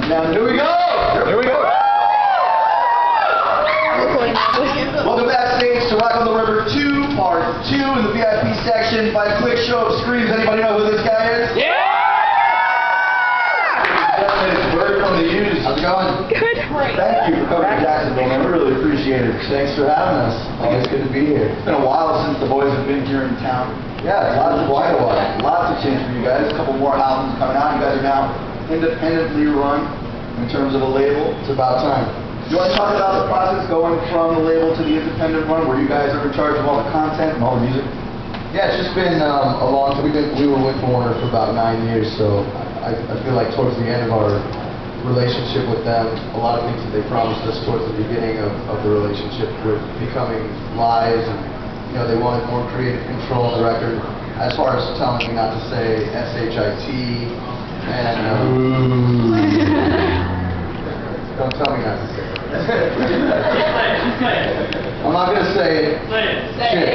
Now, here we go! Here we go! Welcome backstage to Rock on the River 2, Part 2 in the VIP section. By a quick show of screams, anybody know who this guy is? Yeah! It's Bert from the U's. How's it going? Good. Thank you for coming to Jacksonville, man. We really appreciate it. Thanks for having us. Always good to be here. It's been a while since the boys have been here in town. Yeah, quite a while. Lots of change for you guys. A couple more albums coming out. You guys are now independently run in terms of a label. It's about time. You want to talk about the process going from the label to the independent run, where you guys are in charge of all the content and all the music? Yeah, it's just been a long time. We were with Warner for about 9 years, so I feel like towards the end of our relationship with them, a lot of things that they promised us towards the beginning of the relationship were becoming lies, and they wanted more creative control of the record. As far as telling me not to say SHIT, and don't tell me not to say it. I'm not gonna say it. Say it.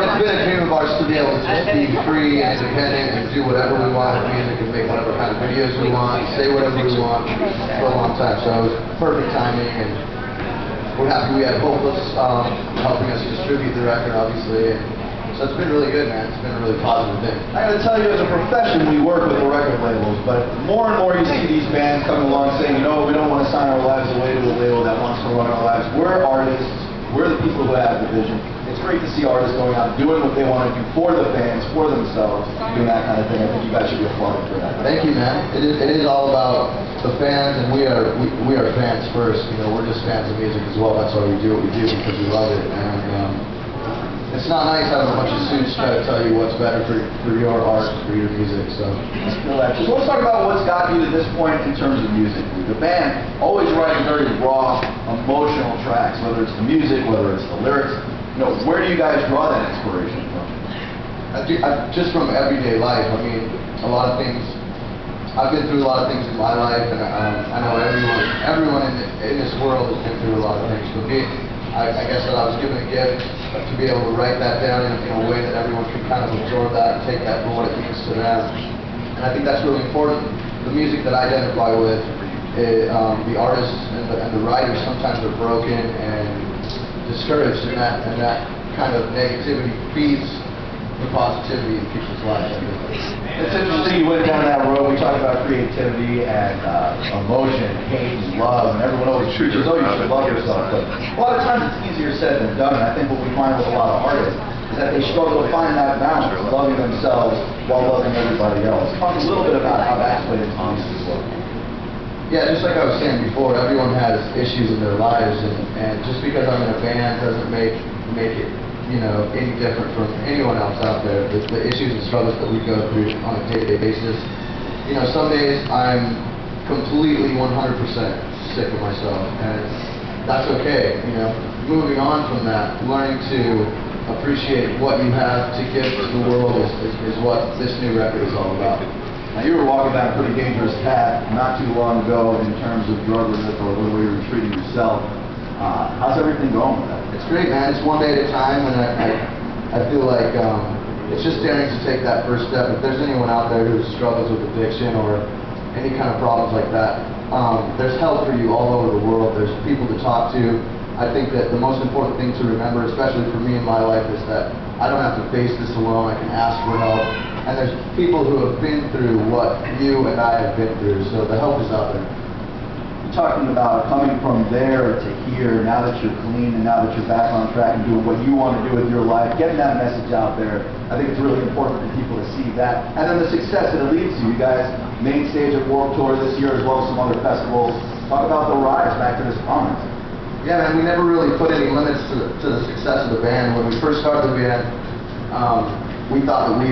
It's been a dream of ours to be able to just be free and independent and do whatever we want with music and make whatever kind of videos we want, say whatever we want for a long time. So it was perfect timing, and we're happy we had Hopeless helping us distribute the record, obviously. So it's been really good, man. It's been a really positive thing. I gotta tell you, as a profession, we work with the record labels, but more and more you see these bands coming along saying, we don't want to sign our lives away to a label that wants to run our lives. We're artists. We're the people who have the vision. It's great to see artists going out doing what they want to do for the fans, for themselves, doing that kind of thing. I think you guys should be applauded for that. Thank you, man. It is all about the fans, and we are fans first. We're just fans of music as well. That's why we do what we do, because we love it. And it's not nice having a bunch of suits try to tell you what's better for your art, for your music. So let's talk about what's gotten you to this point in terms of music. The band always writing very raw, emotional tracks, whether it's the music, whether it's the lyrics. Where do you guys draw that inspiration from? Just from everyday life. I mean, a lot of things. I've been through a lot of things in my life, and I know everyone in this world has been through a lot of things. For me, I guess that I was given a gift to be able to write that down in a way that everyone can kind of absorb that and take that for what it means to them. And I think that's really important. The music that I identify with, the artists and the writers sometimes are broken and discouraged, and that kind of negativity feeds the positivity in people's lives. It's interesting you went down that road. We talked about creativity and emotion, hate and love, and everyone always treats you as though you should love yourself. But a lot of times it's easier said than done, and I think what we find with a lot of artists is that they struggle to find that balance of loving themselves while loving everybody else. Talk a little bit about how that's played into music as well. Yeah, just like I was saying before, everyone has issues in their lives, and just because I'm in a band doesn't make it any different from anyone else out there. The issues and struggles that we go through on a day-to-day basis. Some days I'm completely 100% sick of myself, and that's okay. Moving on from that, learning to appreciate what you have to give to the world is what this new record is all about. Now, you were walking down a pretty dangerous path not too long ago in terms of drug resist or the way you were treating yourself. How's everything going with that? It's great, man. It's one day at a time, and I feel like it's just daring to take that first step. If there's anyone out there who struggles with addiction or any kind of problems like that, there's help for you all over the world. There's people to talk to. I think that the most important thing to remember, especially for me in my life, is that I don't have to face this alone. I can ask for help. And there's people who have been through what you and I have been through, so the help is out there. Talking about coming from there to here, now that you're clean and now that you're back on track and doing what you want to do with your life, getting that message out there, I think it's really important for people to see that. And then the success that it leads to. You guys, main stage at Warped Tour this year as well as some other festivals. Talk about the rise back to this prominence. Yeah, man, we never really put any limits to the success of the band. When we first started the band, we thought that we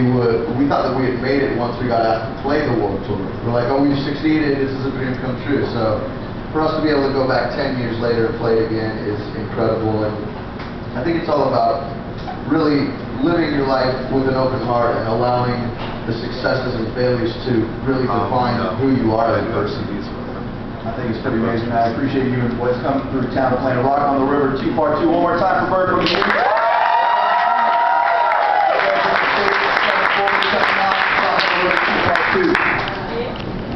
had made it once we got asked to play the Warped Tour. We're like, oh, we've succeeded, this is a dream come true. So for us to be able to go back 10 years later and play again is incredible, and I think it's all about really living your life with an open heart and allowing the successes and failures to really define who you are as a person. I think it's pretty amazing. I appreciate you and boys coming through town playing Rock on the River 2 Part 2. One more time for Bert from the 2.